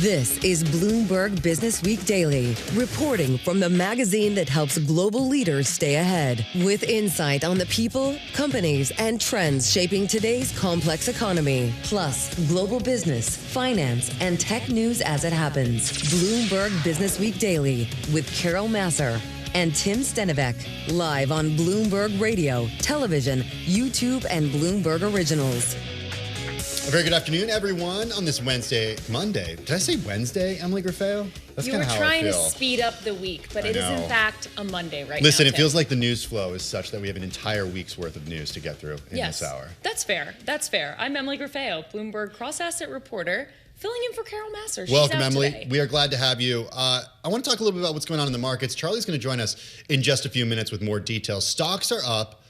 This is Bloomberg Businessweek Daily, reporting from the magazine that helps global leaders stay ahead, with insight on the people, companies, and trends shaping today's complex economy, plus global business, finance, and tech news as it happens. Bloomberg Businessweek Daily with Carol Massar and Tim Stenovec, live on Bloomberg Radio, television, YouTube, and Bloomberg Originals. A very good afternoon, everyone, on this Monday. Did I say Wednesday, Emily Graffeo? That's you were how trying I to feel. speed up the week, but it is in fact a Monday right now. Listen, it feels like the news flow is such that we have an entire week's worth of news to get through in this hour. That's fair. That's fair. I'm Emily Graffeo, Bloomberg cross-asset reporter, filling in for Carol Massar. She's Welcome, out Emily. today. We are glad to have you. I want to talk a little bit about what's going on in the markets. Charlie's going to join us in just a few minutes with more details. Stocks are up,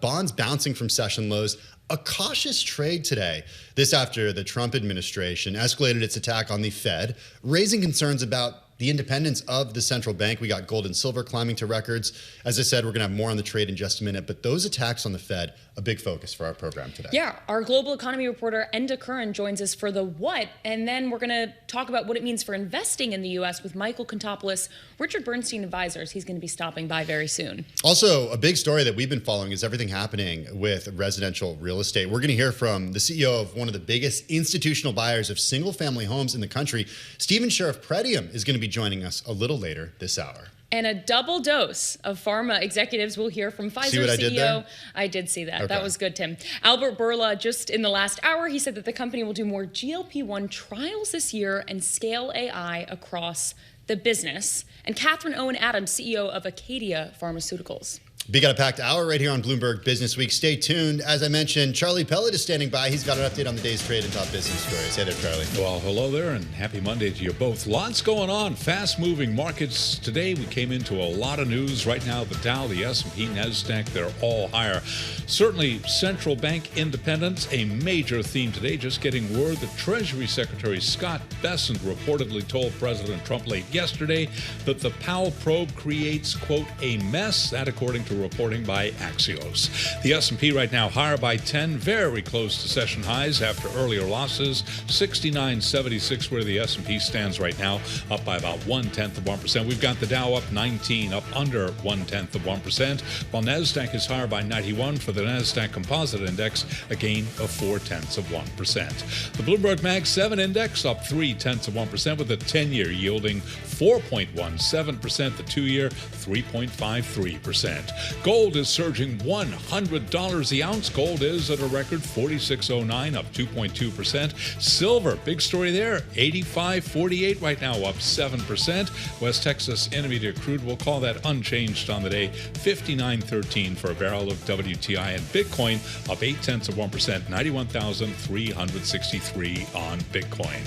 bonds bouncing from session lows. A cautious trade today. This after the Trump administration escalated its attack on the Fed, raising concerns about the independence of the central bank. We got gold and silver climbing to records. As I said, we're going to have more on the trade in just a minute, but those attacks on the Fed, a big focus for our program today. Yeah, our global economy reporter, Enda Curran, joins us for the what, and then we're going to talk about what it means for investing in the U.S. with Michael Contopoulos, Richard Bernstein Advisors. He's going to be stopping by very soon. Also, a big story that we've been following is everything happening with residential real estate. We're going to hear from the CEO of one of the biggest institutional buyers of single-family homes in the country. Stephen Scherr of Pretium is going to be joining us a little later this hour. And a double dose of pharma executives we'll hear from Pfizer CEO. Did there? I did see that. Okay. That was good, Tim. Albert Bourla, just in the last hour, he said that the company will do more GLP-1 trials this year and scale AI across the business. And Owen Adams, CEO of Acadia Pharmaceuticals. We got a packed hour right here on Bloomberg Businessweek. Stay tuned. As I mentioned, Charlie Pellet is standing by. He's got an update on the day's trade and top business stories. Hey there, Charlie. Well, hello there, and happy Monday to you both. Lots going on. Fast-moving markets today. We came into a lot of news. Right now, the Dow, the S&P, NASDAQ, they're all higher. Certainly, central bank independence, a major theme today. Just getting word that Treasury Secretary Scott Bessent reportedly told President Trump late yesterday that the Powell probe creates, quote, a mess. That, according to reporting by Axios. The S&P right now higher by 10, very close to session highs after earlier losses. 69.76 where the S&P stands right now, up by about 0.1%. We've got the Dow up 19, up under 0.1%, while NASDAQ is higher by 91 for the NASDAQ Composite Index, a gain of 0.4%. The Bloomberg Mag 7 Index up 0.3%, with the 10-year yielding 4.17%, the 2-year 3.53%. Gold is surging $100 the ounce. Gold is at a record $46.09, up 2.2%. Silver, big story there, $85.48 right now, up 7%. West Texas Intermediate crude, we'll call that unchanged on the day, $59.13 for a barrel of WTI. And Bitcoin up 0.8%, 91,363 on Bitcoin.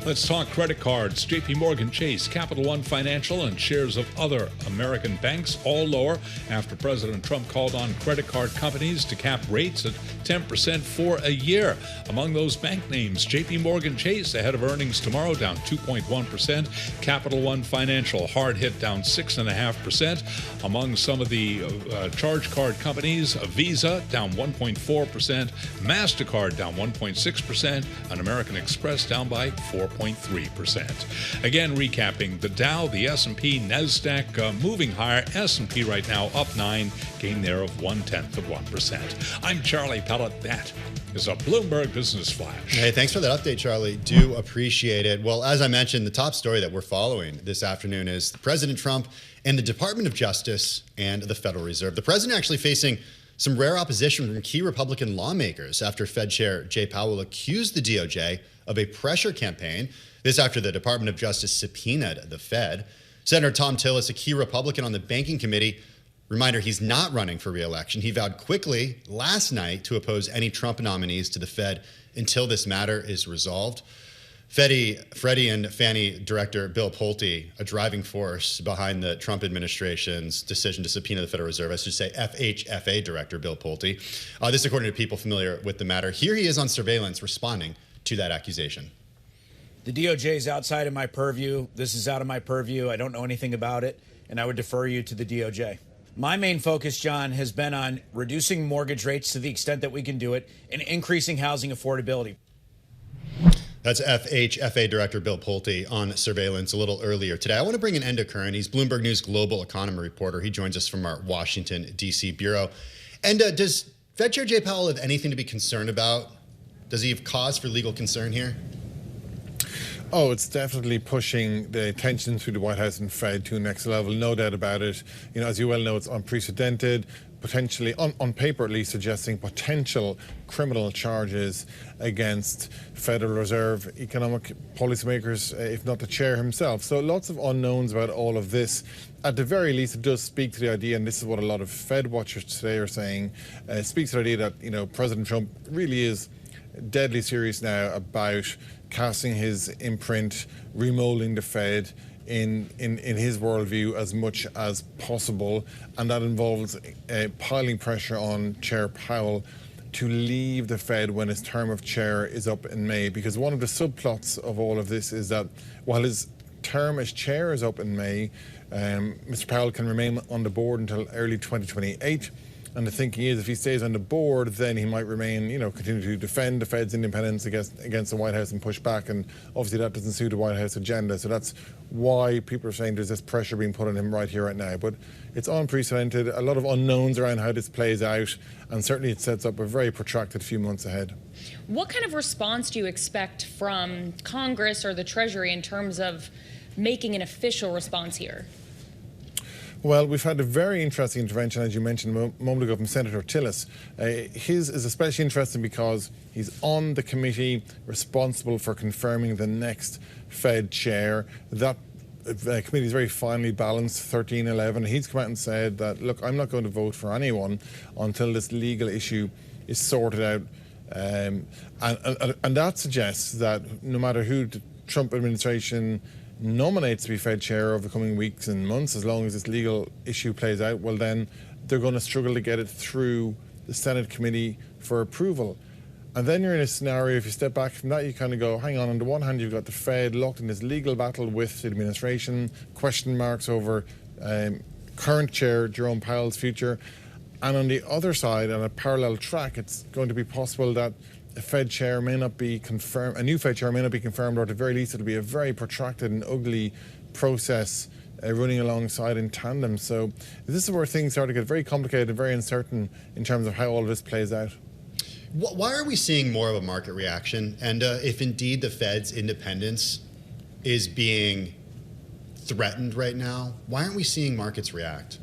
Let's talk credit cards. JPMorgan Chase, Capital One Financial, and shares of other American banks all lower after President Trump called on credit card companies to cap rates at 10% for a year. Among those bank names, JPMorgan Chase ahead of earnings tomorrow, down 2.1%. Capital One Financial hard hit, down 6.5%. Among some of the charge card companies, Visa down 1.4%, MasterCard down 1.6%, and American Express down by 4.3%. Again, recapping, the Dow, the S&P, NASDAQ moving higher. S&P right now up 9, gain there of 0.1%. I'm Charlie Pellet. That is a Bloomberg Business Flash. Hey, thanks for that update, Charlie. Do appreciate it. Well, as I mentioned, the top story that we're following this afternoon is President Trump and the Department of Justice and the Federal Reserve. The president actually facing some rare opposition from key Republican lawmakers after Fed Chair Jay Powell accused the DOJ of a pressure campaign. This after the Department of Justice subpoenaed the Fed. Senator Tom Tillis, a key Republican on the Banking Committee, reminder, he's not running for re-election. He vowed quickly last night to oppose any Trump nominees to the Fed until this matter is resolved. Freddie and Fannie Director Bill Pulte, a driving force behind the Trump administration's decision to subpoena the Federal Reserve, I should say FHFA Director Bill Pulte. This according to people familiar with the matter. Here he is on surveillance responding to that accusation. The DOJ is outside of my purview. This is out of my purview. I don't know anything about it, and I would defer you to the DOJ. My main focus, John, has been on reducing mortgage rates to the extent that we can do it and increasing housing affordability. That's FHFA Director Bill Pulte on surveillance a little earlier today. I want to bring in Enda Curran. He's Bloomberg News global economy reporter. He joins us from our Washington, D.C. bureau. Enda, does Fed Chair Jay Powell have anything to be concerned about? Does he have cause for legal concern here? Oh, it's definitely pushing the tensions through the White House and Fed to a next level, no doubt about it. You know, as you well know, it's unprecedented, potentially, on paper at least, suggesting potential criminal charges against Federal Reserve economic policymakers, if not the chair himself. So lots of unknowns about all of this. At the very least, it does speak to the idea, and this is what a lot of Fed watchers today are saying, speaks to the idea that, you know, President Trump really is deadly serious now about casting his imprint, remolding the Fed in his worldview as much as possible, and that involves piling pressure on Chair Powell to leave the Fed when his term of chair is up in May, because one of the subplots of all of this is that while his term as chair is up in May, Mr. Powell can remain on the board until early 2028. And the thinking is if he stays on the board, then he might remain, you know, continue to defend the Fed's independence against the White House and push back. And obviously that doesn't suit the White House agenda. So that's why people are saying there's this pressure being put on him right here, right now. But it's unprecedented, a lot of unknowns around how this plays out. And certainly it sets up a very protracted few months ahead. What kind of response do you expect from Congress or the Treasury in terms of making an official response here? Well, we've had a very interesting intervention, as you mentioned a moment ago, from Senator Tillis. His is especially interesting because he's on the committee responsible for confirming the next Fed chair. That committee is very finely balanced, 13-11. He's come out and said that, look, I'm not going to vote for anyone until this legal issue is sorted out. And that suggests that no matter who the Trump administration nominates to be Fed chair over the coming weeks and months, as long as this legal issue plays out, well, then they're going to struggle to get it through the Senate committee for approval. And then you're in a scenario, if you step back from that, you kind of go, hang on the one hand, you've got the Fed locked in this legal battle with the administration, question marks over current chair Jerome Powell's future. And on the other side, on a parallel track, it's going to be possible that a Fed chair may not be confirmed, a new Fed chair may not be confirmed, or at the very least it'll be a very protracted and ugly process running alongside in tandem. So this is where things start to get very complicated and very uncertain in terms of how all of this plays out. Why are we seeing more of a market reaction? And if indeed the Fed's independence is being threatened right now, why aren't we seeing markets react?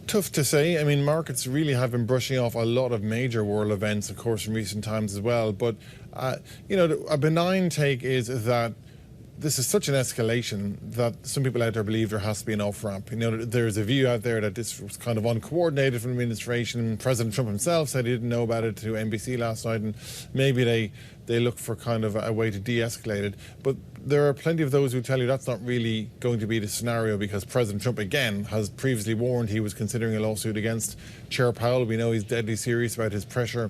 Tough to say. I mean, markets really have been brushing off a lot of major world events, of course, in recent times as well. But, you know, a benign take is that this is such an escalation that some people out there believe there has to be an off-ramp. You know, there's a view out there that this was kind of uncoordinated from the administration. President Trump himself said he didn't know about it to NBC last night, and maybe they look for kind of a way to de-escalate it. But there are plenty of those who tell you that's not really going to be the scenario, because President Trump, again, has previously warned he was considering a lawsuit against Chair Powell. We know he's deadly serious about his pressure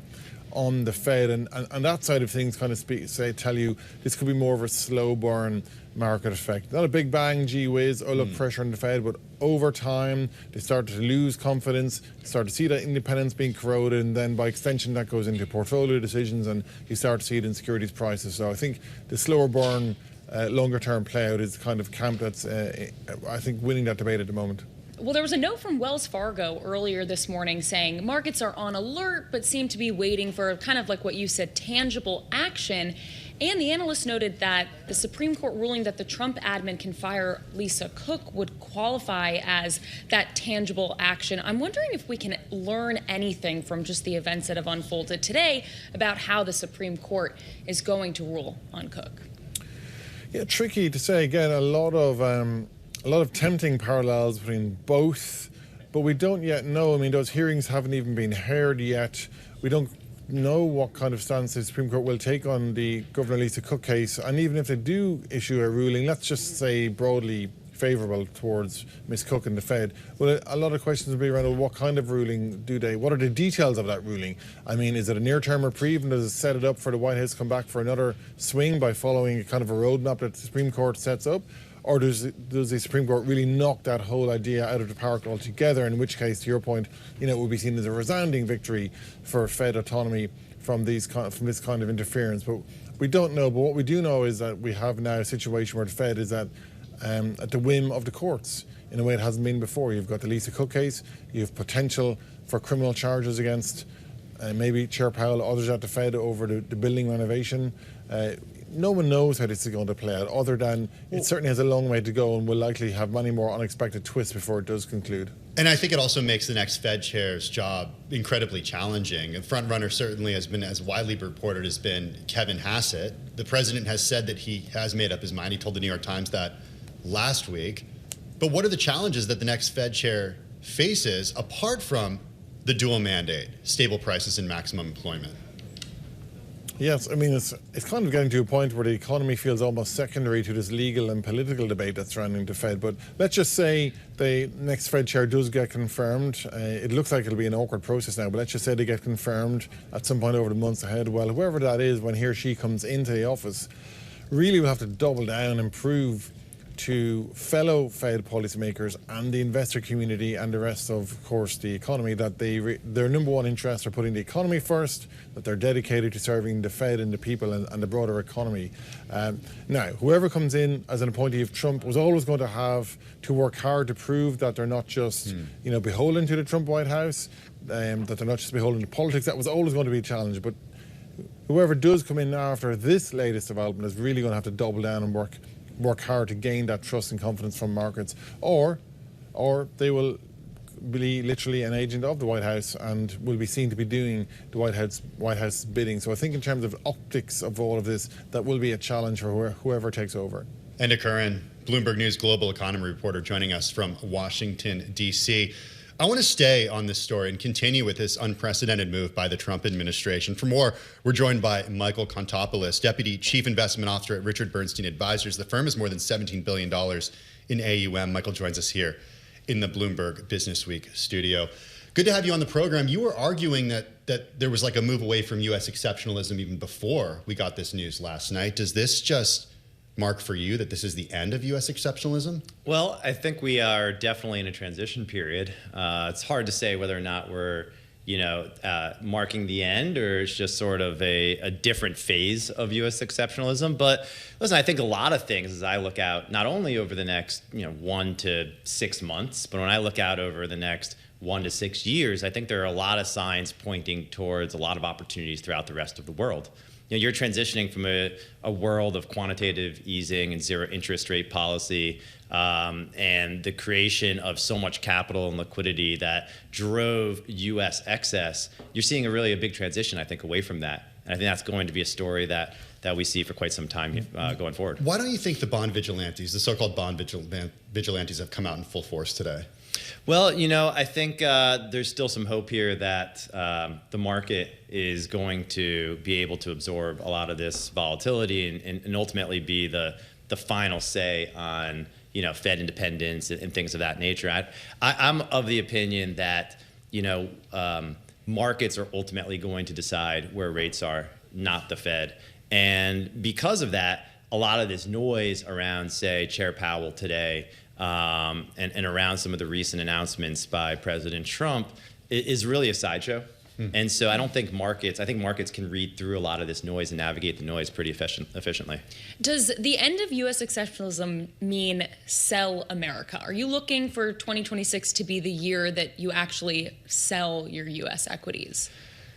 on the Fed, and that side of things kind of tell you this could be more of a slow burn market effect. Not a big bang, gee whiz, oh look, pressure on the Fed, but over time they start to lose confidence, start to see that independence being corroded, and then by extension that goes into portfolio decisions, and you start to see it in securities prices. So I think the slower burn, longer term play out is the kind of camp that's, I think, winning that debate at the moment. Well, there was a note from Wells Fargo earlier this morning saying markets are on alert but seem to be waiting for kind of like what you said, tangible action. And the analyst noted that the Supreme Court ruling that the Trump admin can fire Lisa Cook would qualify as that tangible action. I'm wondering if we can learn anything from just the events that have unfolded today about how the Supreme Court is going to rule on Cook. Yeah, tricky to say. Again, a lot of tempting parallels between both, but we don't yet know. I mean, those hearings haven't even been heard yet. We don't know what kind of stance the Supreme Court will take on the Governor Lisa Cook case. And even if they do issue a ruling, let's just say broadly favourable towards Ms. Cook and the Fed, well, a lot of questions will be around, well, what kind of ruling what are the details of that ruling? I mean, is it a near-term reprieve, and does it set it up for the White House to come back for another swing by following a kind of a roadmap that the Supreme Court sets up? Or does the Supreme Court really knock that whole idea out of the park altogether, in which case, to your point, you know, it would be seen as a resounding victory for Fed autonomy from this kind of interference. But We don't know, but what we do know is that we have now a situation where the Fed is at the whim of the courts in a way it hasn't been before. You've got the Lisa Cook case, you have potential for criminal charges against maybe Chair Powell, others at the Fed over the building renovation. No one knows how this is going to play out, other than it certainly has a long way to go and will likely have many more unexpected twists before it does conclude. And I think it also makes the next Fed chair's job incredibly challenging. The front runner certainly has been, as widely reported, has been Kevin Hassett. The president has said that he has made up his mind. He told the New York Times that last week. But what are the challenges that the next Fed chair faces apart from the dual mandate, stable prices and maximum employment? Yes, I mean, it's kind of getting to a point where the economy feels almost secondary to this legal and political debate that's surrounding the Fed. But let's just say the next Fed chair does get confirmed. It looks like it'll be an awkward process now, but let's just say they get confirmed at some point over the months ahead. Well, whoever that is, when he or she comes into the office, really will have to double down and prove to fellow Fed policymakers and the investor community and the rest of course, the economy, that their number one interests are putting the economy first, that they're dedicated to serving the Fed and the people and the broader economy. Now, whoever comes in as an appointee of Trump was always going to have to work hard to prove that they're not just beholden to the Trump White House, that they're not just beholden to politics. That was always going to be a challenge. But whoever does come in after this latest development is really going to have to double down and work hard to gain that trust and confidence from markets, or they will be literally an agent of the White House and will be seen to be doing the White House bidding. So I think in terms of optics of all of this, that will be a challenge for whoever takes over. Enda Curran, Bloomberg News global economy reporter, joining us from Washington, D.C. I want to stay on this story and continue with this unprecedented move by the Trump administration. For more, we're joined by Michael Contopoulos, Deputy Chief Investment Officer at Richard Bernstein Advisors. The firm has more than $17 billion in AUM. Michael joins us here in the Bloomberg Businessweek studio. Good to have you on the program. You were arguing that there was like a move away from U.S. exceptionalism even before we got this news last night. Does this just mark for you that this is the end of U.S. exceptionalism? Well, I think we are definitely in a transition period. It's hard to say whether or not we're, marking the end, or it's just sort of a different phase of U.S. exceptionalism. But listen, I think a lot of things, as I look out, not only over the next 1 to 6 months, but when I look out over the next 1 to 6 years, I think there are a lot of signs pointing towards a lot of opportunities throughout the rest of the world. You're transitioning from a world of quantitative easing and zero interest rate policy and the creation of so much capital and liquidity that drove U.S. excess. You're seeing a big transition, I think, away from that. And I think that's going to be a story that we see for quite some time going forward. Why don't you think the bond vigilantes, the so-called bond vigilantes, have come out in full force today? Well, I think there's still some hope here that the market is going to be able to absorb a lot of this volatility and ultimately be the final say on Fed independence and things of that nature. I'm of the opinion that markets are ultimately going to decide where rates are, not the Fed. And because of that, a lot of this noise around, say, Chair Powell today and around some of the recent announcements by President Trump is really a sideshow. And so I think markets can read through a lot of this noise and navigate the noise pretty efficiently. Does the end of U.S. exceptionalism mean sell America? Are you looking for 2026 to be the year that you actually sell your U.S. equities?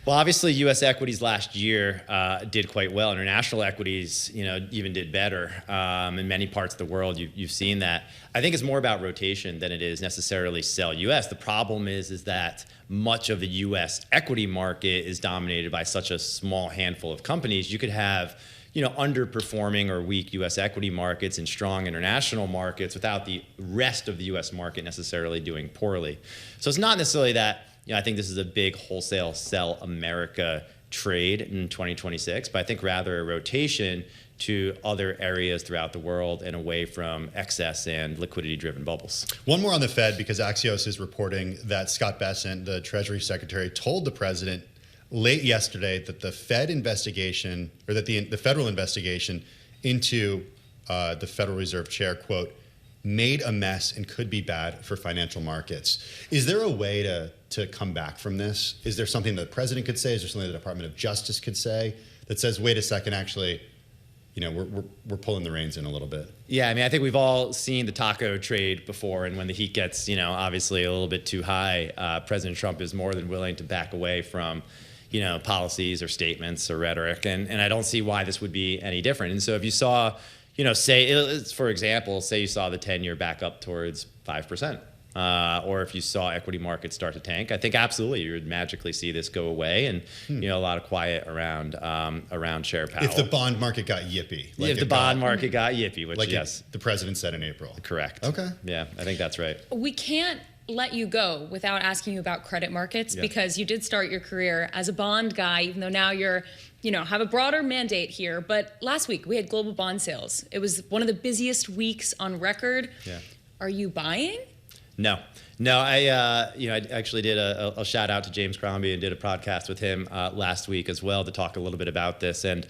Well, obviously, U.S. equities last year did quite well. International equities, even did better. In many parts of the world, you've seen that. I think it's more about rotation than it is necessarily sell U.S. The problem is that much of the U.S. equity market is dominated by such a small handful of companies. You could have, underperforming or weak U.S. equity markets and strong international markets without the rest of the U.S. market necessarily doing poorly. So it's not necessarily that. I think this is a big wholesale sell America trade in 2026, but I think rather a rotation to other areas throughout the world and away from excess and liquidity-driven bubbles. One more on the Fed, because Axios is reporting that Scott Bessent, the Treasury Secretary, told the president late yesterday that the Fed investigation, or that the federal investigation into the Federal Reserve Chair, quote, made a mess and could be bad for financial markets. Is there a way to come back from this? Is there something that the president could say? Is there something the Department of Justice could say that says, wait a second, actually, we're pulling the reins in a little bit? Yeah, I mean, I think we've all seen the taco trade before, and when the heat gets, obviously a little bit too high, President Trump is more than willing to back away from, policies or statements or rhetoric, and I don't see why this would be any different. And so if you saw, say, for example, say you saw the 10-year back up towards 5%. Or if you saw equity markets start to tank, I think absolutely you would magically see this go away, and a lot of quiet around Chair Powell. If the bond market got yippy, if the bond market got yippy, which like yes, the president said in April. Correct. Okay. Yeah, I think that's right. We can't let you go without asking you about credit markets, because you did start your career as a bond guy, even though now you're have a broader mandate here. But last week we had global bond sales. It was one of the busiest weeks on record. Yeah. Are you buying? No. I actually did a shout out to James Crombie and did a podcast with him last week as well to talk a little bit about this. And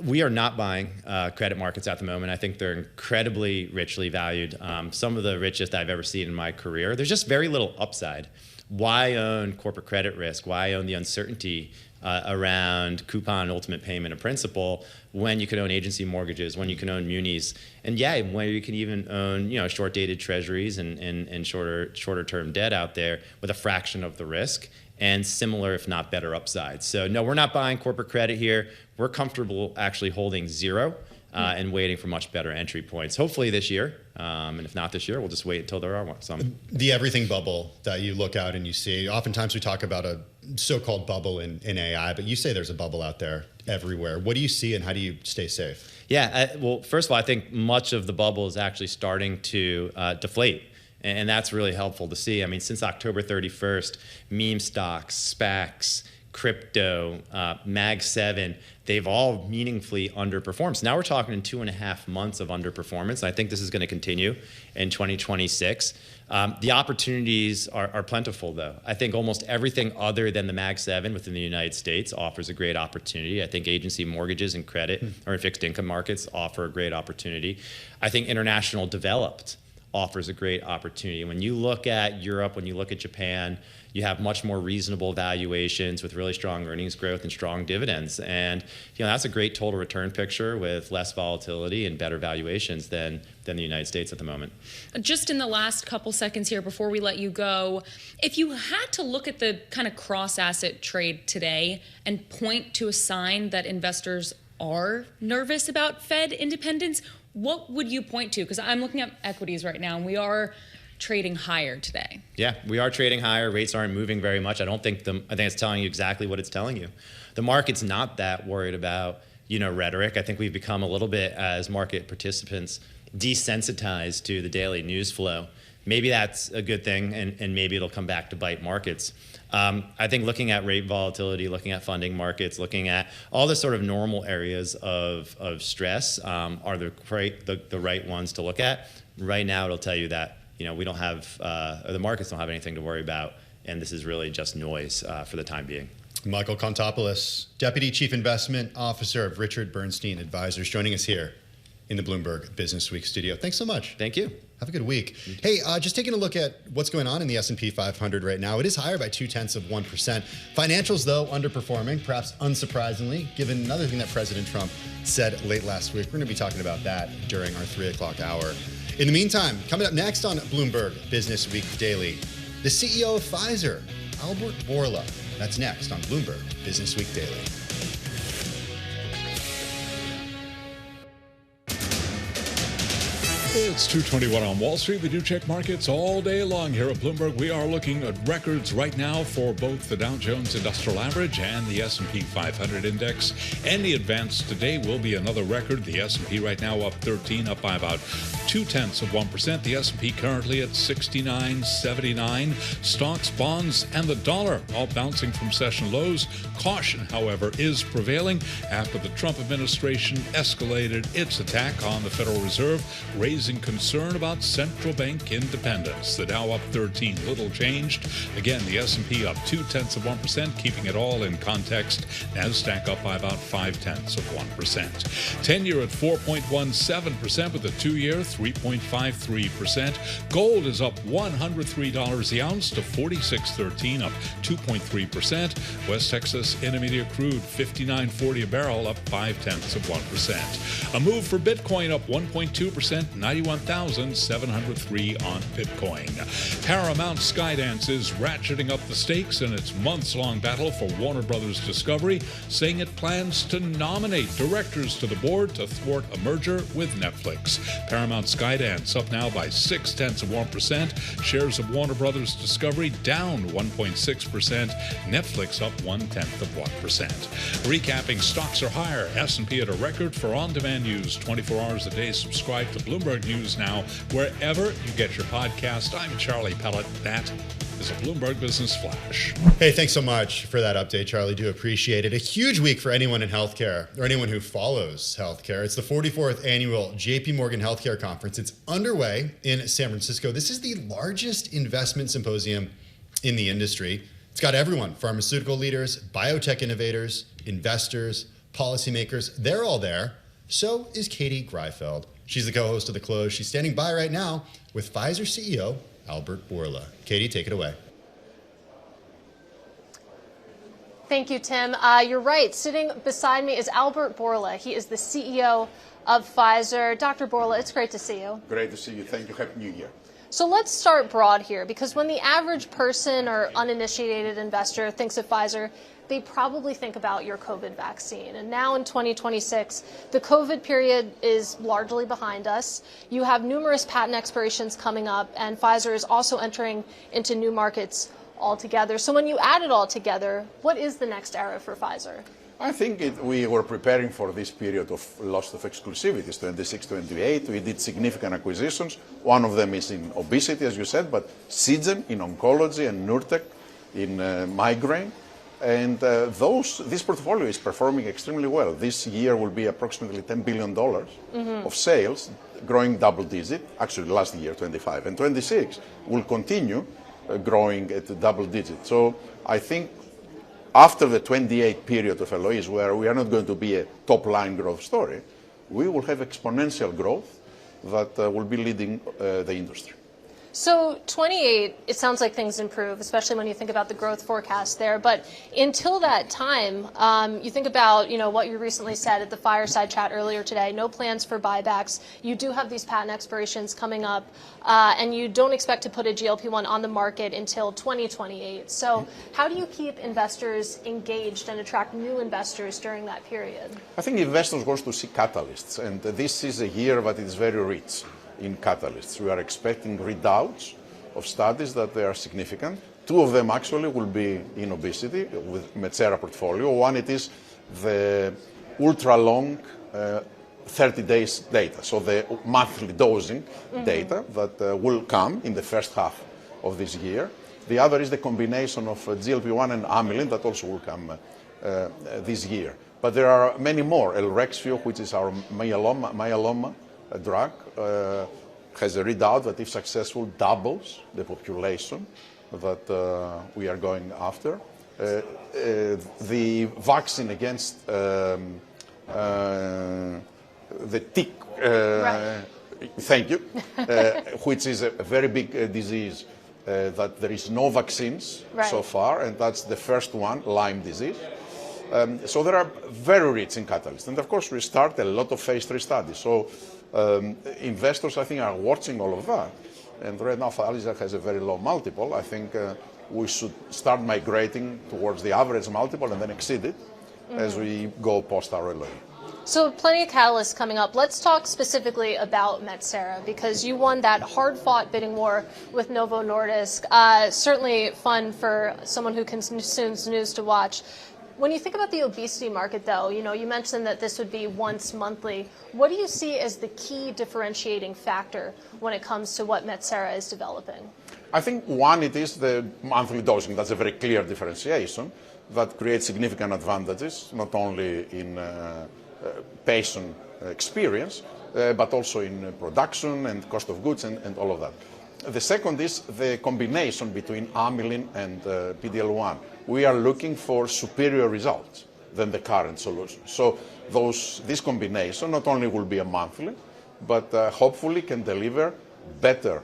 we are not buying credit markets at the moment. I think they're incredibly richly valued. Some of the richest I've ever seen in my career. There's just very little upside. Why own corporate credit risk? Why own the uncertainty around coupon, ultimate payment, and principal when you can own agency mortgages, when you can own munis, and when you can even own short-dated treasuries and shorter term debt out there with a fraction of the risk and similar, if not better, upside. So no, we're not buying corporate credit here. We're comfortable actually holding zero and waiting for much better entry points, hopefully this year. And if not this year, we'll just wait until there are some. The everything bubble that you look out and you see, oftentimes we talk about a so-called bubble in AI, but you say there's a bubble out there everywhere. What do you see and how do you stay safe? Yeah, well, first of all, I think much of the bubble is actually starting to deflate. And that's really helpful to see. I mean, since October 31st, meme stocks, SPACs, crypto, Mag 7, they've all meaningfully underperformed. So now we're talking in 2.5 months of underperformance. I think this is going to continue in 2026. The opportunities are plentiful, though. I think almost everything other than the Mag 7 within the United States offers a great opportunity. I think agency mortgages and credit or fixed income markets offer a great opportunity. I think international developed offers a great opportunity. When you look at Europe, when you look at Japan, you have much more reasonable valuations with really strong earnings growth and strong dividends. And that's a great total return picture with less volatility and better valuations than the United States at the moment. Just in the last couple seconds here before we let you go, if you had to look at the kind of cross-asset trade today and point to a sign that investors are nervous about Fed independence, what would you point to? Because I'm looking at equities right now, and we are trading higher today. Yeah, we are trading higher. Rates aren't moving very much. I think it's telling you exactly what it's telling you. The market's not that worried about, rhetoric. I think we've become a little bit, as market participants, desensitized to the daily news flow. Maybe that's a good thing, and maybe it'll come back to bite markets. I think looking at rate volatility, looking at funding markets, looking at all the sort of normal areas of stress are the right ones to look at. Right now, it'll tell you that we don't have, or the markets don't have anything to worry about, and this is really just noise for the time being. Michael Contopoulos, Deputy Chief Investment Officer of Richard Bernstein Advisors, joining us here in the Bloomberg Businessweek studio. Thanks so much. Thank you. Have a good week. Hey, just taking a look at what's going on in the S&P 500 right now. It is higher by 0.2%. Financials, though, underperforming, perhaps unsurprisingly, given another thing that President Trump said late last week. We're going to be talking about that during our 3 o'clock hour. In the meantime, coming up next on Bloomberg Businessweek Daily, the CEO of Pfizer, Albert Bourla. That's next on Bloomberg Businessweek Daily. It's 2:21 on Wall Street. We do check markets all day long here at Bloomberg. We are looking at records right now for both the Dow Jones Industrial Average and the S&P 500 Index. Any advance today will be another record. The S&P right now up 13, up by about 0.2%. The S&P currently at 69.79. Stocks, bonds, and the dollar all bouncing from session lows. Caution, however, is prevailing after the Trump administration escalated its attack on the Federal Reserve, raising raising concern about central bank independence. The Dow up 13, little changed. Again, the S&P up 0.2%, keeping it all in context. NASDAQ up by about 0.5%. 10-year at 4.17%, with the 2-year 3.53%. Gold is up $103 the ounce to $46.13, up 2.3%. West Texas Intermediate crude $59.40 a barrel, up 0.5%. A move for Bitcoin up 1.2%, 91,703 on Bitcoin. Paramount Skydance is ratcheting up the stakes in its months-long battle for Warner Brothers Discovery, saying it plans to nominate directors to the board to thwart a merger with Netflix. Paramount Skydance up now by 0.6%. Shares of Warner Brothers Discovery down 1.6%. Netflix up 0.1%. Recapping, stocks are higher. S&P at a record for on-demand news 24 hours a day. Subscribe to Bloomberg News now wherever you get your podcast. I'm Charlie Pellet. That is a Bloomberg Business Flash. Hey, thanks so much for that update, Charlie. Do appreciate it. A huge week for anyone in healthcare or anyone who follows healthcare. It's the 44th annual JPMorgan Healthcare Conference. It's underway in San Francisco. This is the largest investment symposium in the industry. It's got everyone, pharmaceutical leaders, biotech innovators, investors, policymakers. They're all there. So is Katie Greifeld. She's the co-host of The Close. She's standing by right now with Pfizer CEO Albert Bourla. Katie, take it away. Thank you, Tim. You're right. Sitting beside me is Albert Bourla. He is the CEO of Pfizer. Dr. Bourla, it's great to see you. Great to see you. Thank you. Happy New Year. So let's start broad here, because when the average person or uninitiated investor thinks of Pfizer, they probably think about your COVID vaccine. And now in 2026, the COVID period is largely behind us. You have numerous patent expirations coming up, and Pfizer is also entering into new markets altogether. So when you add it all together, what is the next era for Pfizer? I think we were preparing for this period of loss of exclusivities, 26, 28. We did significant acquisitions. One of them is in obesity, as you said, but Seagen in oncology and Nurtec in migraine. And this portfolio is performing extremely well. This year will be approximately $10 billion of sales, growing double digit. Actually, last year, 25. And 26 will continue growing at double digit. So I think after the 28 period of LOEs, where we are not going to be a top-line growth story, we will have exponential growth that will be leading the industry. So 28, it sounds like things improve, especially when you think about the growth forecast there. But until that time, you think about what you recently said at the fireside chat earlier today, no plans for buybacks. You do have these patent expirations coming up, and you don't expect to put a GLP-1 on the market until 2028. So how do you keep investors engaged and attract new investors during that period? I think investors want to see catalysts, and this is a year that is very rich in catalysts. We are expecting readouts of studies that they are significant. Two of them actually will be in obesity with Metsera portfolio. One, it is the ultra-long 30 days data, so the monthly dosing data that will come in the first half of this year. The other is the combination of GLP-1 and amylin that also will come this year. But there are many more. Elrexfio, which is our myeloma drug, has a readout that, if successful, doubles the population that we are going after. The vaccine against the tick, thank you, which is a very big disease that there is no vaccines so far, and that's the first one, Lyme disease. So there are very rich in catalysts. And of course, we start a lot of phase 3 studies. So investors, I think, are watching all of that. And right now, Pfizer has a very low multiple. I think we should start migrating towards the average multiple and then exceed it as we go post our LOE. So plenty of catalysts coming up. Let's talk specifically about Metsera, because you won that hard-fought bidding war with Novo Nordisk. Certainly fun for someone who consumes news to watch. When you think about the obesity market, though, you mentioned that this would be once monthly. What do you see as the key differentiating factor when it comes to what Metsera is developing? I think one, it is the monthly dosing. That's a very clear differentiation that creates significant advantages, not only in patient experience, but also in production and cost of goods and all of that. The second is the combination between amylin and PD-L1. We are looking for superior results than the current solution. So this combination not only will be a monthly, but hopefully can deliver better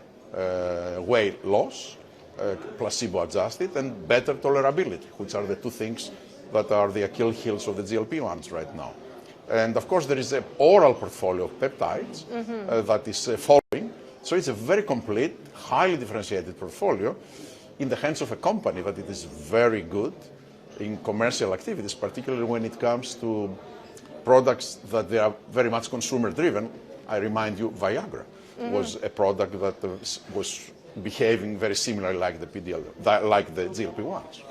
weight loss, placebo adjusted, and better tolerability, which are the two things that are the Achilles heels of the GLP-1s right now. And of course there is an oral portfolio of peptides that is following. So it's a very complete, highly differentiated portfolio in the hands of a company that it is very good in commercial activities, particularly when it comes to products that they are very much consumer driven. I remind you, Viagra was a product that was behaving very similarly like the like the GLP-1s.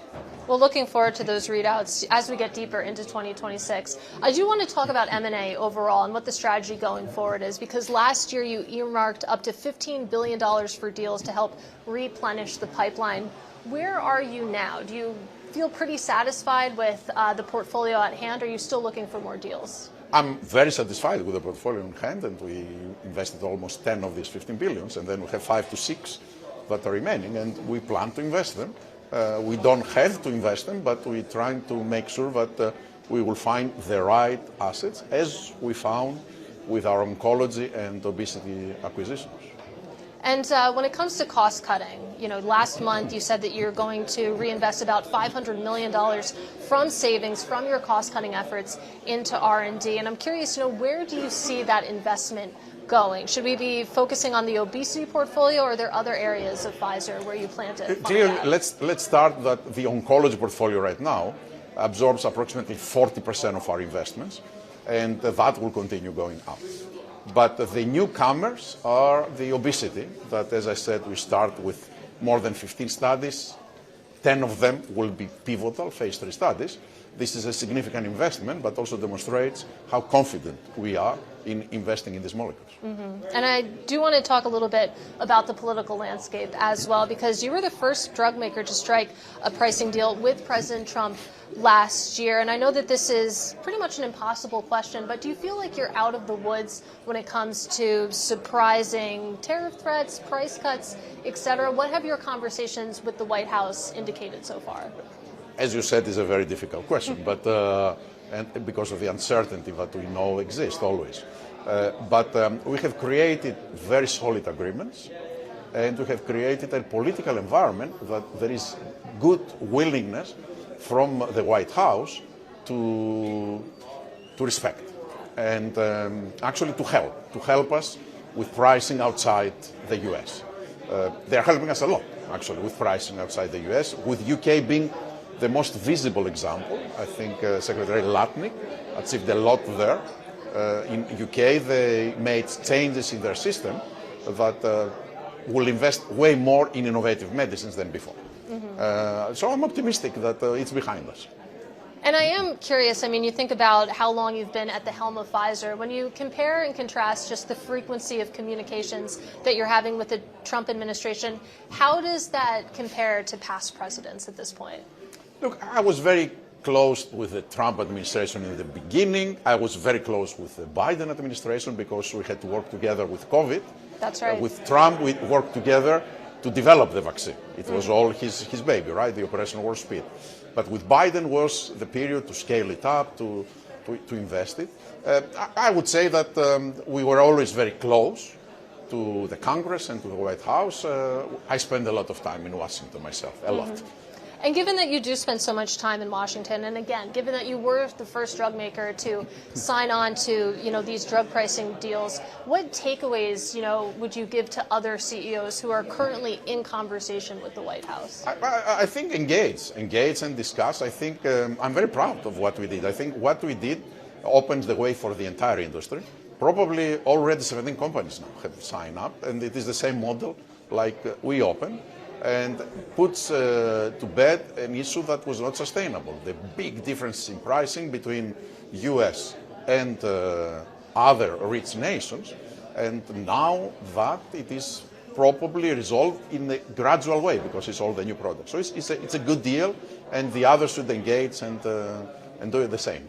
Well, looking forward to those readouts as we get deeper into 2026. I do want to talk about M&A overall and what the strategy going forward is, because last year you earmarked up to $15 billion for deals to help replenish the pipeline. Where are you now? Do you feel pretty satisfied with the portfolio at hand, or are you still looking for more deals? I'm very satisfied with the portfolio in hand, and we invested almost 10 of these 15 billions, and then we have 5 to 6 that are remaining, and we plan to invest them. We don't have to invest them, but we're trying to make sure that we will find the right assets, as we found with our oncology and obesity acquisitions. And when it comes to cost cutting, last month you said that you're going to reinvest about $500 million from savings from your cost cutting efforts into R&D. And I'm curious, where do you see that investment going? Should we be focusing on the obesity portfolio, or are there other areas of Pfizer where you plan to fund that? Let's start that the oncology portfolio right now absorbs approximately 40% of our investments, and that will continue going up. But the newcomers are the obesity, that, as I said, we start with more than 15 studies. 10 of them will be pivotal phase 3 studies. This is a significant investment, but also demonstrates how confident we are in investing in these molecules. And I do want to talk a little bit about the political landscape as well, because you were the first drug maker to strike a pricing deal with President Trump last year. And I know that this is pretty much an impossible question, but do you feel like you're out of the woods when it comes to surprising tariff threats, price cuts, etc.? What have your conversations with the White House indicated so far? As you said, it's a very difficult question, but and because of the uncertainty that we know exists always. But we have created very solid agreements, and we have created a political environment that there is good willingness from the White House to respect and actually to help us with pricing outside the U.S. They're helping us a lot, actually, with pricing outside the U.S., with UK being the most visible example. I think Secretary Latnik achieved a lot there. In UK, they made changes in their system that will invest way more in innovative medicines than before. So I'm optimistic that it's behind us. And I am curious, you think about how long you've been at the helm of Pfizer. When you compare and contrast just the frequency of communications that you're having with the Trump administration, how does that compare to past presidents at this point? Look, I was very close with the Trump administration in the beginning. I was very close with the Biden administration because we had to work together with COVID. That's right. With Trump, we worked together to develop the vaccine. It was all his baby, right? The Operation Warp Speed. But with Biden was the period to scale it up, to invest it. I would say that we were always very close to the Congress and to the White House. I spend a lot of time in Washington myself, a lot. And given that you do spend so much time in Washington, and again, given that you were the first drug maker to sign on to, these drug pricing deals, what takeaways, would you give to other CEOs who are currently in conversation with the White House? I think engage and discuss. I think I'm very proud of what we did. I think what we did opens the way for the entire industry. Probably already 17 companies now have signed up, and it is the same model like we opened, and puts to bed an issue that was not sustainable. The big difference in pricing between US and other rich nations, and now that it is probably resolved in a gradual way because it's all the new products. So it's a good deal, and the others should engage and do the same.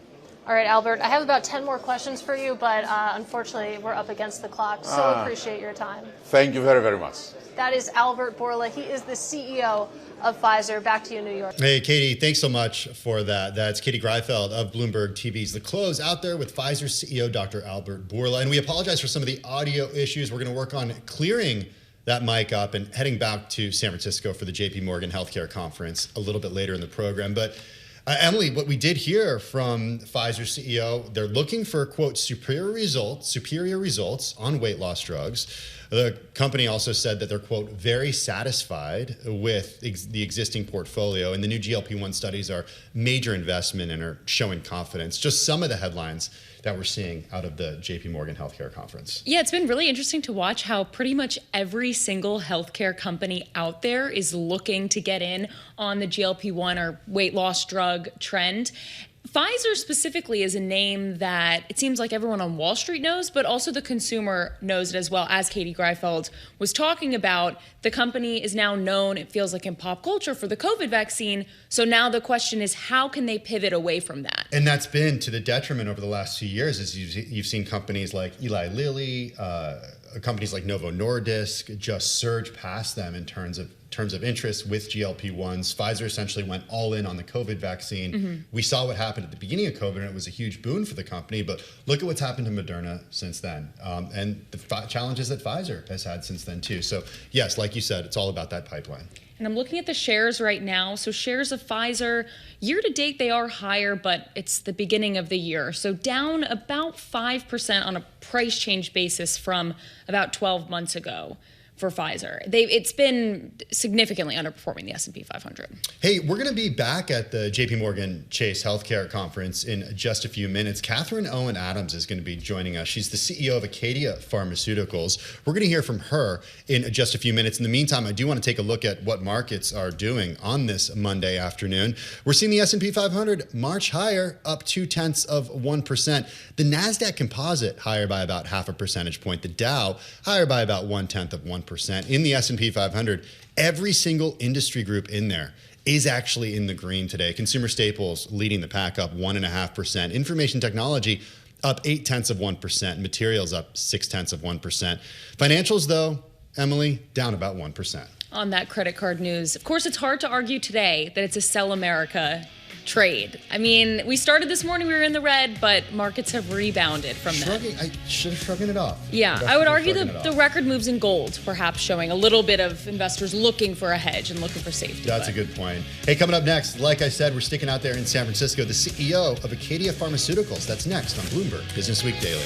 All right, Albert, I have about 10 more questions for you, but unfortunately, we're up against the clock. So appreciate your time. Thank you very, very much. That is Albert Bourla. He is the CEO of Pfizer. Back to you, New York. Hey, Katie, thanks so much for that. That's Katie Greifeld of Bloomberg TV's The Close out there with Pfizer CEO Dr. Albert Bourla. And we apologize for some of the audio issues. We're going to work on clearing that mic up and heading back to San Francisco for the JPMorgan Healthcare Conference a little bit later in the program. But Emily, what we did hear from Pfizer CEO, they're looking for, quote, superior results on weight loss drugs. The company also said that they're, quote, very satisfied with the existing portfolio, and the new GLP-1 studies are major investment and are showing confidence. Just some of the headlines that we're seeing out of the JPMorgan Healthcare Conference. Yeah, it's been really interesting to watch how pretty much every single healthcare company out there is looking to get in on the GLP-1 or weight loss drug trend. Pfizer specifically is a name that it seems like everyone on Wall Street knows, but also the consumer knows it as well. As Katie Greifeld was talking about, the company is now known, it feels like in pop culture, for the COVID vaccine. So now the question is, how can they pivot away from that? And that's been to the detriment over the last few years, as you've seen companies like Eli Lilly, companies like Novo Nordisk just surge past them in terms of interest with GLP-1s. Pfizer essentially went all in on the COVID vaccine. Mm-hmm. We saw what happened at the beginning of COVID, and it was a huge boon for the company. But look at what's happened to Moderna since then, and the challenges that Pfizer has had since then too. So yes, like you said, it's all about that pipeline. And I'm looking at the shares right now. So shares of Pfizer, year to date, they are higher, but it's the beginning of the year. So down about 5% on a price change basis from about 12 months ago for Pfizer. It's been significantly underperforming the S&P 500. Hey, we're going to be back at the JPMorgan Chase Healthcare Conference in just a few minutes. Catherine Owen Adams is going to be joining us. She's the CEO of Acadia Pharmaceuticals. We're going to hear from her in just a few minutes. In the meantime, I do want to take a look at what markets are doing on this Monday afternoon. We're seeing the S&P 500 march higher, up 0.2%. The NASDAQ Composite higher by about 0.5 percentage point. The Dow higher by about 0.1%. In the S&P 500, every single industry group in there is actually in the green today. Consumer staples leading the pack up 1.5%. Information technology up 0.8%. Materials up 0.6%. Financials, though, Emily, down about 1%. On that credit card news, of course, it's hard to argue today that it's a sell America trade. I mean, we started this morning, we were in the red, but markets have rebounded from that. I should have shrugged it off. Yeah, I would argue the record moves in gold, perhaps showing a little bit of investors looking for a hedge and looking for safety. That's a good point. Hey, coming up next, like I said, we're sticking out there in San Francisco, the CEO of Acadia Pharmaceuticals. That's next on Bloomberg Businessweek Daily.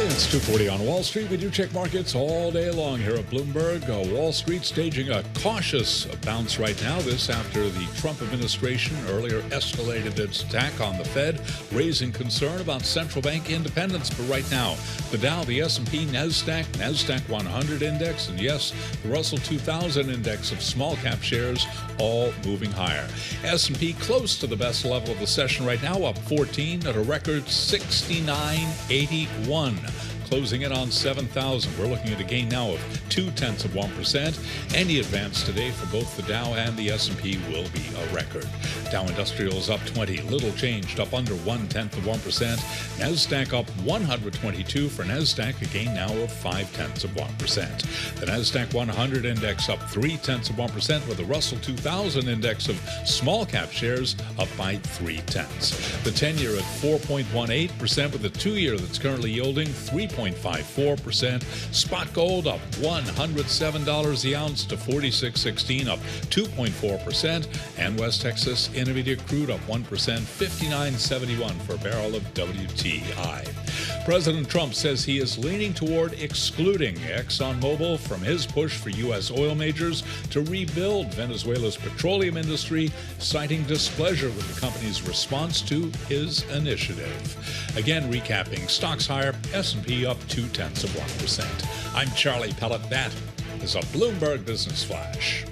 It's 2:40 on Wall Street. We do check markets all day long here at Bloomberg. Wall Street staging a cautious bounce right now. This after the Trump administration earlier escalated its attack on the Fed, raising concern about central bank independence. But right now, the Dow, the S&P, NASDAQ 100 index, and yes, the Russell 2000 index of small cap shares all moving higher. S&P close to the best level of the session right now, up 14 at a record 69.81. Closing in on 7,000. We're looking at a gain now of 0.2%. Any advance today for both the Dow and the S&P will be a record. Dow Industrials up 20, little changed, up under 0.1%. NASDAQ up 122 for NASDAQ, a gain now of 0.5%. The NASDAQ 100 index up 0.3%, with the Russell 2000 index of small cap shares up by 0.3. The 10-year at 4.18%, with the 2-year that's currently yielding 3.54%. Spot gold up $107 the ounce to $46.16, up 2.4%. And West Texas Intermediate crude up 1%, $59.71 for a barrel of WTI. President Trump says he is leaning toward excluding ExxonMobil from his push for U.S. oil majors to rebuild Venezuela's petroleum industry, citing displeasure with the company's response to his initiative. Again, recapping, stocks higher, S&P up 0.2%. I'm Charlie Pellet. That is a Bloomberg Business Flash.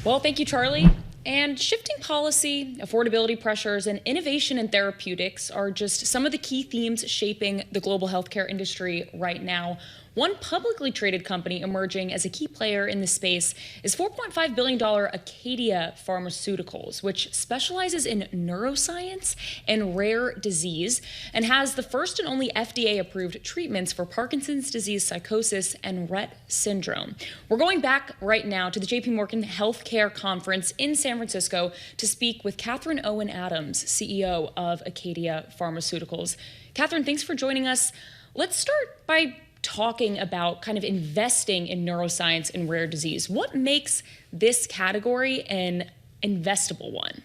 Well, thank you, Charlie. And shifting policy, affordability pressures, and innovation in therapeutics are just some of the key themes shaping the global healthcare industry right now. One publicly traded company emerging as a key player in the space is $4.5 billion Acadia Pharmaceuticals, which specializes in neuroscience and rare disease and has the first and only FDA-approved treatments for Parkinson's disease psychosis and Rett syndrome. We're going back right now to the JPMorgan Healthcare Conference in San Francisco to speak with Catherine Owen Adams, CEO of Acadia Pharmaceuticals. Catherine, thanks for joining us. Let's start by talking about kind of investing in neuroscience and rare disease. What makes this category an investable one?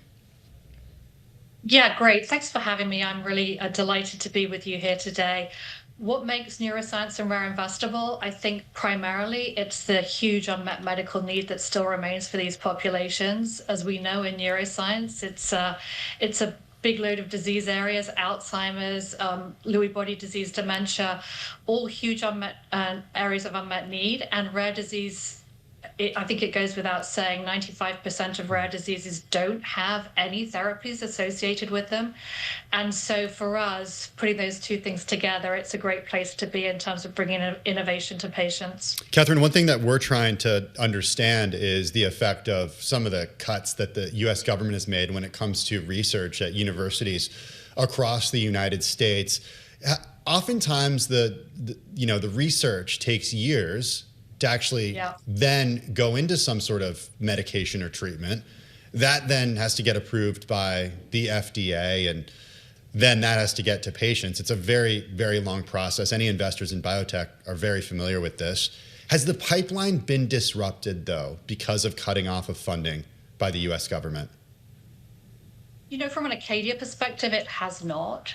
Yeah, great. Thanks for having me. I'm really delighted to be with you here today. What makes neuroscience and rare investable? I think primarily it's the huge unmet medical need that still remains for these populations. As we know in neuroscience, it's a big load of disease areas: Alzheimer's, Lewy body disease, dementia, all huge unmet areas of unmet need. And rare disease, I think it goes without saying, 95% of rare diseases don't have any therapies associated with them. And so for us, putting those two things together, it's a great place to be in terms of bringing innovation to patients. Catherine, one thing that we're trying to understand is the effect of some of the cuts that the U.S. government has made when it comes to research at universities across the United States. Oftentimes, the research takes years to actually then go into some sort of medication or treatment. That then has to get approved by the FDA, and then that has to get to patients. It's a very, very long process. Any investors in biotech are very familiar with this. Has the pipeline been disrupted, though, because of cutting off of funding by the U.S. government? You know, from an Acadia perspective, it has not.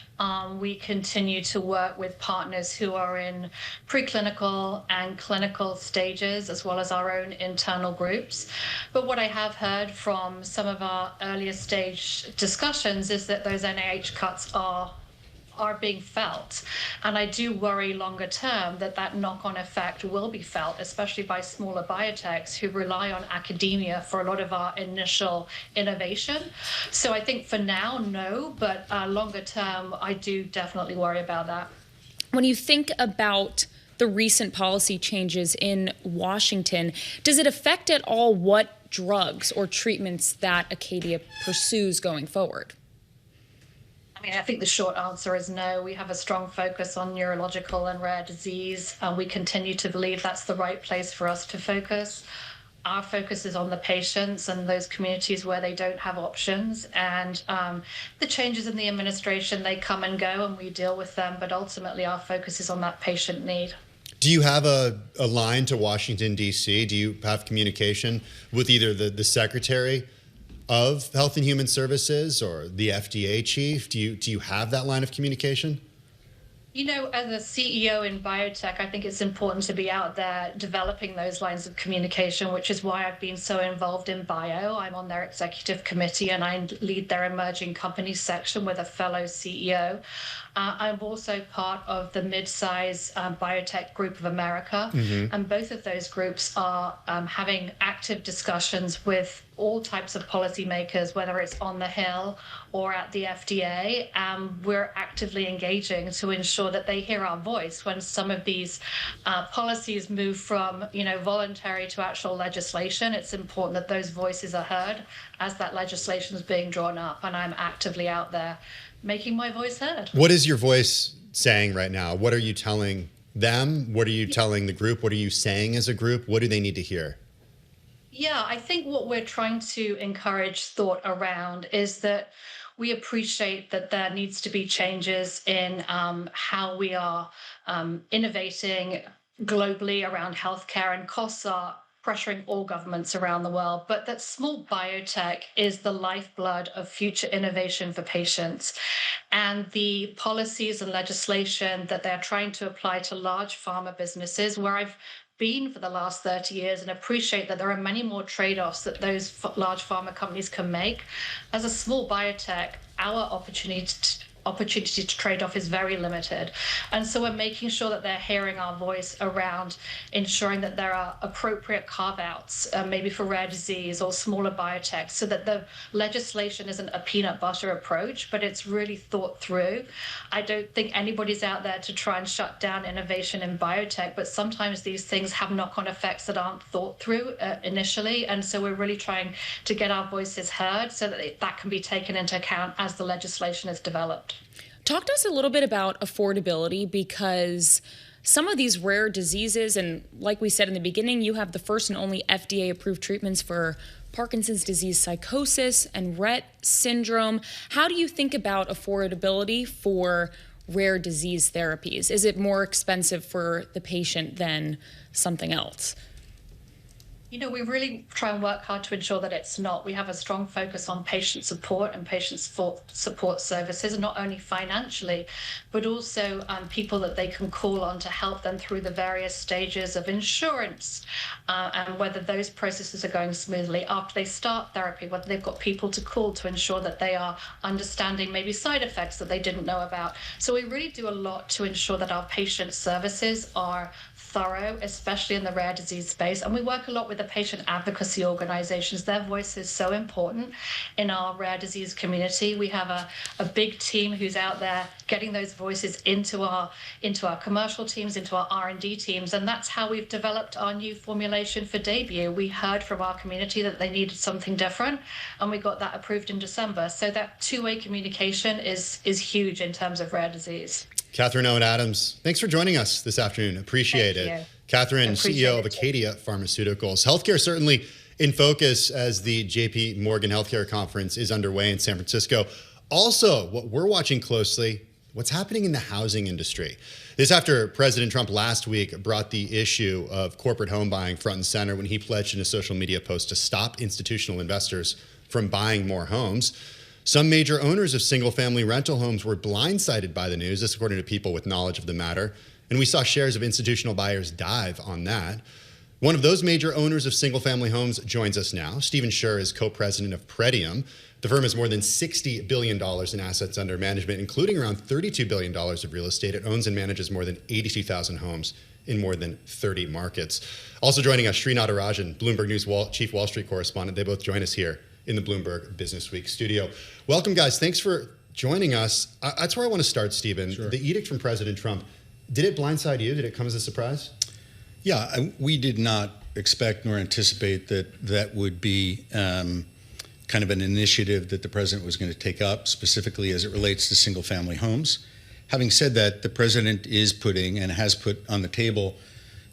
We continue to work with partners who are in preclinical and clinical stages, as well as our own internal groups. But what I have heard from some of our earlier stage discussions is that those NIH cuts are being felt. And I do worry longer term that knock-on effect will be felt, especially by smaller biotechs who rely on academia for a lot of our initial innovation. So I think for now, no, but longer term, I do definitely worry about that. When you think about the recent policy changes in Washington, does it affect at all what drugs or treatments that Acadia pursues going forward? I mean, I think the short answer is no. We have a strong focus on neurological and rare disease. We continue to believe that's the right place for us to focus. Our focus is on the patients and those communities where they don't have options. And the changes in the administration, they come and go and we deal with them. But ultimately, our focus is on that patient need. Do you have a line to Washington, D.C.? Do you have communication with either the secretary of Health and Human Services or the FDA chief? Do you have that line of communication? You know, as a CEO in biotech, I think it's important to be out there developing those lines of communication, which is why I've been so involved in bio. I'm on their executive committee and I lead their emerging companies section with a fellow CEO. I'm also part of the mid-size Biotech Group of America, and both of those groups are having active discussions with all types of policymakers, whether it's on the Hill or at the FDA. We're actively engaging to ensure that they hear our voice when some of these policies move from, voluntary to actual legislation. It's important that those voices are heard as that legislation is being drawn up, and I'm actively out there making my voice heard. What is your voice saying right now? What are you telling them? What are you telling the group? What are you saying as a group? What do they need to hear? Yeah, I think what we're trying to encourage thought around is that we appreciate that there needs to be changes in how we are innovating globally around healthcare, and costs are pressuring all governments around the world, but that small biotech is the lifeblood of future innovation for patients. And the policies and legislation that they're trying to apply to large pharma businesses, where I've been for the last 30 years and appreciate that there are many more trade-offs that those large pharma companies can make. As a small biotech, our opportunity to trade off is very limited. And so we're making sure that they're hearing our voice around ensuring that there are appropriate carve-outs, maybe for rare disease or smaller biotech, so that the legislation isn't a peanut butter approach, but it's really thought through. I don't think anybody's out there to try and shut down innovation in biotech, but sometimes these things have knock-on effects that aren't thought through initially. And so we're really trying to get our voices heard so that that can be taken into account as the legislation is developed. Talk to us a little bit about affordability, because some of these rare diseases, and like we said in the beginning, you have the first and only FDA-approved treatments for Parkinson's disease psychosis and Rett syndrome. How do you think about affordability for rare disease therapies? Is it more expensive for the patient than something else? You know, we really try and work hard to ensure that it's not. We have a strong focus on patient support and patient support services, and not only financially, but also people that they can call on to help them through the various stages of insurance, and whether those processes are going smoothly after they start therapy, whether they've got people to call to ensure that they are understanding maybe side effects that they didn't know about. So we really do a lot to ensure that our patient services are thorough, especially in the rare disease space. And we work a lot with the patient advocacy organizations. Their voice is so important in our rare disease community. We have a big team who's out there getting those voices into our commercial teams, into our R&D teams. And that's how we've developed our new formulation for DAYBUE. We heard from our community that they needed something different, and we got that approved in December. So that two-way communication is huge in terms of rare disease. Catherine Owen Adams, thanks for joining us this afternoon. Appreciate it. Catherine, CEO of Acadia Pharmaceuticals. Healthcare certainly in focus as the JPMorgan Healthcare Conference is underway in San Francisco. Also, what we're watching closely, what's happening in the housing industry. This after President Trump last week brought the issue of corporate home buying front and center when he pledged in a social media post to stop institutional investors from buying more homes. Some major owners of single-family rental homes were blindsided by the news, this according to people with knowledge of the matter. And we saw shares of institutional buyers dive on that. One of those major owners of single-family homes joins us now. Stephen Scherr is co-president of Pretium. The firm has more than $60 billion in assets under management, including around $32 billion of real estate. It owns and manages more than 82,000 homes in more than 30 markets. Also joining us, Sridhar Natarajan, Bloomberg News Chief Wall Street correspondent. They both join us here in the Bloomberg Businessweek studio. Welcome, guys. Thanks for joining us. That's where I want to start, Stephen. Sure. The edict from President Trump, did it blindside you? Did it come as a surprise? Yeah, we did not expect nor anticipate that would be kind of an initiative that the president was going to take up, specifically as it relates to single-family homes. Having said that, the president is putting and has put on the table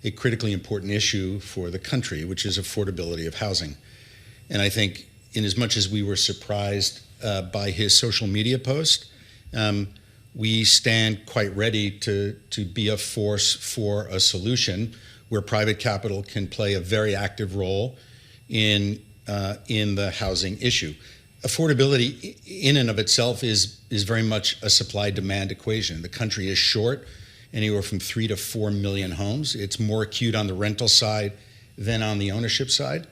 a critically important issue for the country, which is affordability of housing. And I think in as much as we were surprised by his social media post, we stand quite ready to be a force for a solution where private capital can play a very active role in the housing issue. Affordability in and of itself is very much a supply-demand equation. The country is short anywhere from 3 to 4 million homes. It's more acute on the rental side than on the ownership side.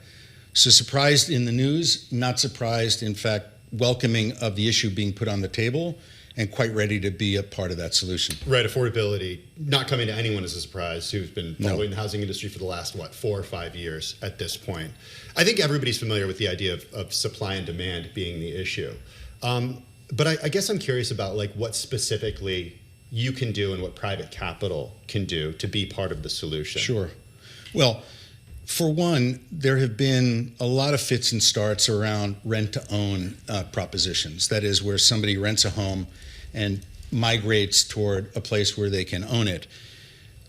So surprised in the news, not surprised, in fact, welcoming of the issue being put on the table and quite ready to be a part of that solution. Right, affordability, not coming to anyone as a surprise who's been following the housing industry for the last, 4 or 5 years at this point. I think everybody's familiar with the idea of supply and demand being the issue. But I guess I'm curious about what specifically you can do and what private capital can do to be part of the solution. Sure. Well, for one, there have been a lot of fits and starts around rent-to-own propositions. That is, where somebody rents a home and migrates toward a place where they can own it.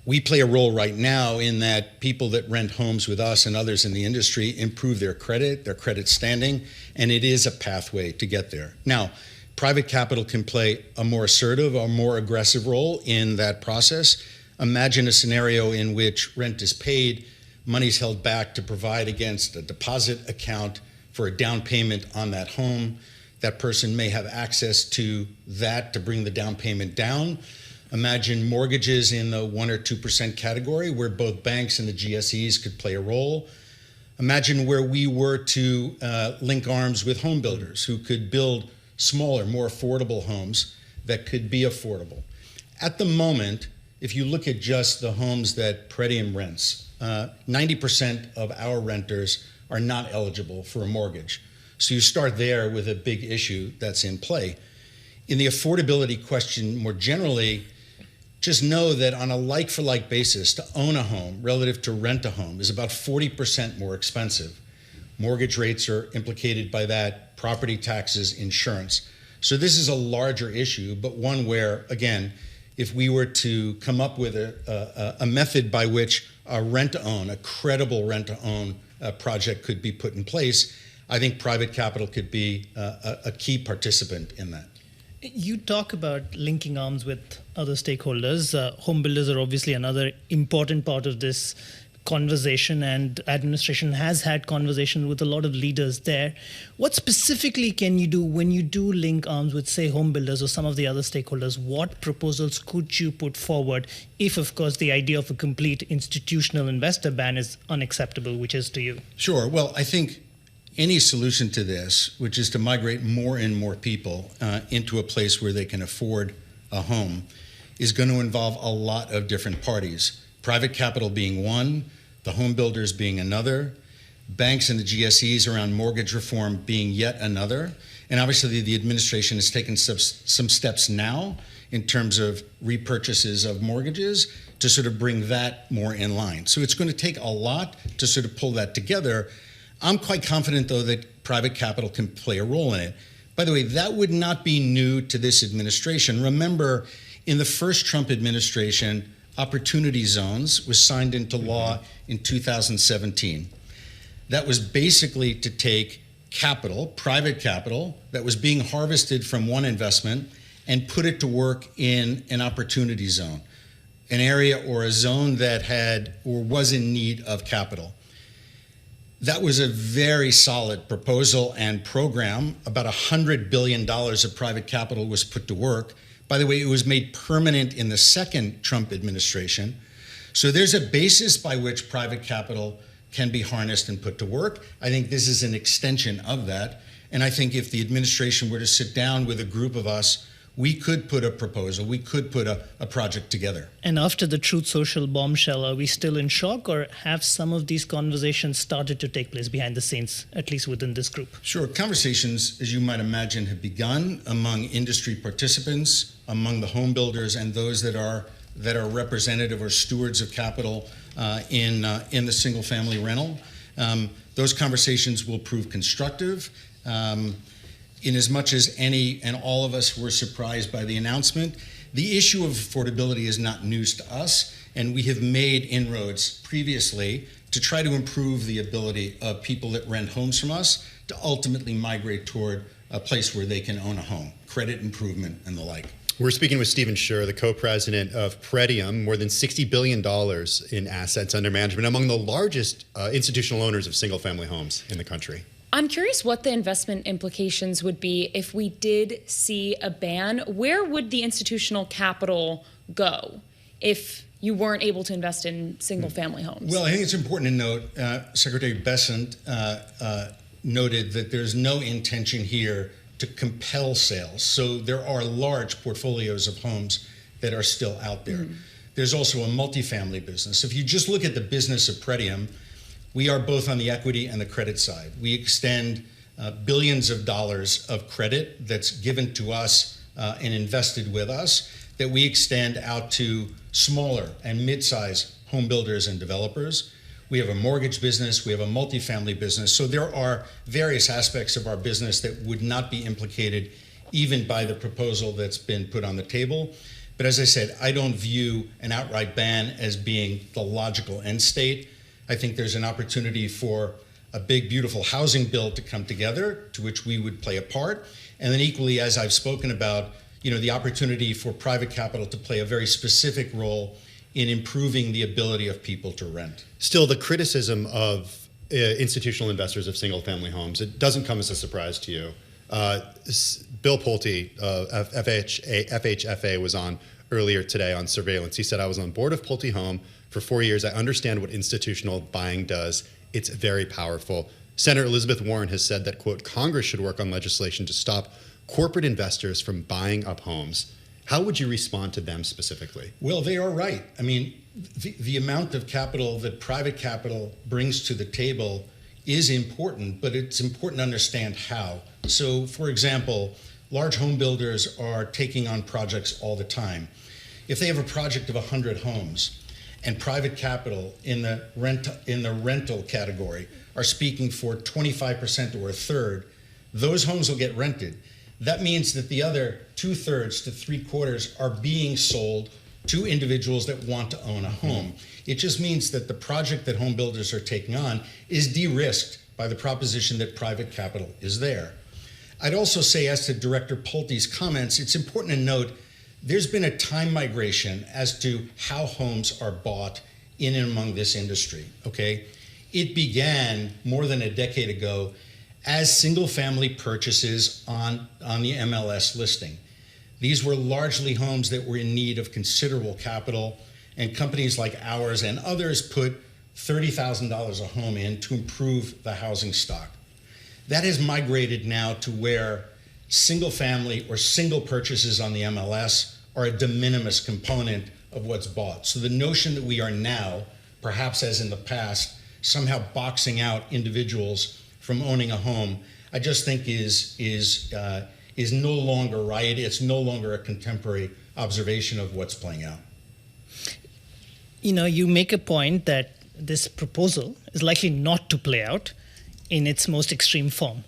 We play a role right now in that people that rent homes with us and others in the industry improve their credit standing, and it is a pathway to get there. Now, private capital can play a more assertive or more aggressive role in that process. Imagine a scenario in which rent is paid, money's held back to provide against a deposit account for a down payment on that home. That person may have access to that to bring the down payment down. Imagine mortgages in the 1 or 2% category where both banks and the GSEs could play a role. Imagine where we were to link arms with home builders who could build smaller, more affordable homes that could be affordable. At the moment, if you look at just the homes that Pretium rents, 90% of our renters are not eligible for a mortgage. So you start there with a big issue that's in play. In the affordability question more generally, just know that on a like-for-like basis, to own a home relative to rent a home is about 40% more expensive. Mortgage rates are implicated by that, property taxes, insurance. So this is a larger issue, but one where, again, if we were to come up with a method by which a rent-to-own, a credible rent-to-own project could be put in place, I think private capital could be a key participant in that. You talk about linking arms with other stakeholders. Home builders are obviously another important part of this conversation, and administration has had conversation with a lot of leaders there. What specifically can you do when you do link arms with, say, home builders or some of the other stakeholders? What proposals could you put forward if, of course, the idea of a complete institutional investor ban is unacceptable, which is to you? Sure. Well, I think any solution to this, which is to migrate more and more people into a place where they can afford a home, is going to involve a lot of different parties. Private capital being one, the home builders being another, banks and the GSEs around mortgage reform being yet another. And obviously the administration has taken some steps now in terms of repurchases of mortgages to sort of bring that more in line. So it's going to take a lot to sort of pull that together. I'm quite confident, though, that private capital can play a role in it. By the way, that would not be new to this administration. Remember, in the first Trump administration, Opportunity Zones was signed into law in 2017. That was basically to take capital, private capital, that was being harvested from one investment and put it to work in an opportunity zone, an area or a zone that had or was in need of capital. That was a very solid proposal and program. About $100 billion of private capital was put to work. By the way, it was made permanent in the second Trump administration. So there's a basis by which private capital can be harnessed and put to work. I think this is an extension of that. And I think if the administration were to sit down with a group of us, we could put a proposal, we could put a project together. And after the Truth Social bombshell, are we still in shock, or have some of these conversations started to take place behind the scenes, at least within this group? Sure. Conversations, as you might imagine, have begun among industry participants, among the home builders and those that are representative or stewards of capital in the single-family rental. Those conversations will prove constructive. In as much as any and all of us were surprised by the announcement, the issue of affordability is not news to us, and we have made inroads previously to try to improve the ability of people that rent homes from us to ultimately migrate toward a place where they can own a home, credit improvement and the like. We're speaking with Stephen Scherr, the co-president of Pretium, more than $60 billion in assets under management, among the largest institutional owners of single-family homes in the country. I'm curious what the investment implications would be if we did see a ban. Where would the institutional capital go if you weren't able to invest in single-family homes? Well, I think it's important to note, Secretary Bessent noted that there's no intention here to compel sales. So there are large portfolios of homes that are still out there. Mm-hmm. There's also a multifamily business. If you just look at the business of Pretium, we are both on the equity and the credit side. We extend billions of dollars of credit that's given to us and invested with us that we extend out to smaller and mid-size home builders and developers. We have a mortgage business, we have a multifamily business. So there are various aspects of our business that would not be implicated even by the proposal that's been put on the table. But as I said, I don't view an outright ban as being the logical end state. I think there's an opportunity for a big, beautiful housing bill to come together, to which we would play a part. And then equally, as I've spoken about, the opportunity for private capital to play a very specific role in improving the ability of people to rent. Still, the criticism of institutional investors of single-family homes, it doesn't come as a surprise to you. Bill Pulte, FHFA, was on earlier today on Surveillance. He said, "I was on board of Pulte Home for 4 years. I understand what institutional buying does. It's very powerful." Senator Elizabeth Warren has said that, quote, "Congress should work on legislation to stop corporate investors from buying up homes. How would you respond to them specifically? Well, they are right. I mean, the amount of capital that private capital brings to the table is important, but it's important to understand how. So, for example, large home builders are taking on projects all the time. If they have a project of 100 homes and private capital in the rental category are speaking for 25% or a third, those homes will get rented. That means that the other 2/3 to 3/4 are being sold to individuals that want to own a home. It just means that the project that home builders are taking on is de-risked by the proposition that private capital is there. I'd also say, as to Director Pulte's comments, it's important to note there's been a time migration as to how homes are bought in and among this industry, okay? It began more than a decade ago as single-family purchases on the MLS listing. These were largely homes that were in need of considerable capital, and companies like ours and others put $30,000 a home in to improve the housing stock. That has migrated now to where single-family or single purchases on the MLS are a de minimis component of what's bought. So the notion that we are now, perhaps as in the past, somehow boxing out individuals from owning a home, I just think is no longer right. It's no longer a contemporary observation of what's playing out. You know, you make a point that this proposal is likely not to play out in its most extreme form.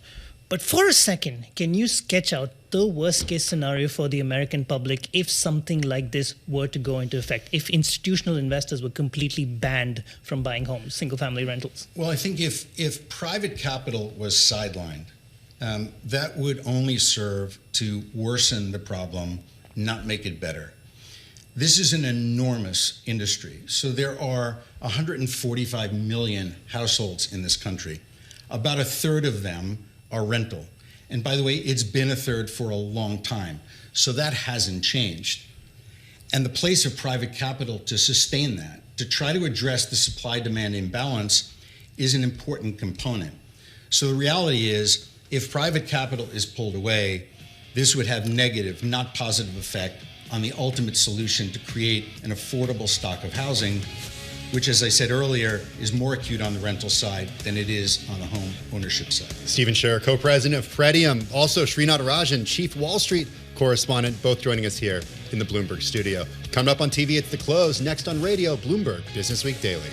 But for a second, can you sketch out the worst case scenario for the American public if something like this were to go into effect, if institutional investors were completely banned from buying homes, single-family rentals? Well, I think if private capital was sidelined, that would only serve to worsen the problem, not make it better. This is an enormous industry. So there are 145 million households in this country. About a third of them are rental. And by the way, it's been a third for a long time. So that hasn't changed. And the place of private capital to sustain that, to try to address the supply-demand imbalance, is an important component. So the reality is, if private capital is pulled away, this would have negative, not positive effect on the ultimate solution to create an affordable stock of housing, which, as I said earlier, is more acute on the rental side than it is on the home ownership side. Stephen Scherr, co-president of Pretium. Also, Natarajan, chief Wall Street correspondent, both joining us here in the Bloomberg studio. Coming up on TV, it's The Close. Next on radio, Bloomberg Businessweek Daily.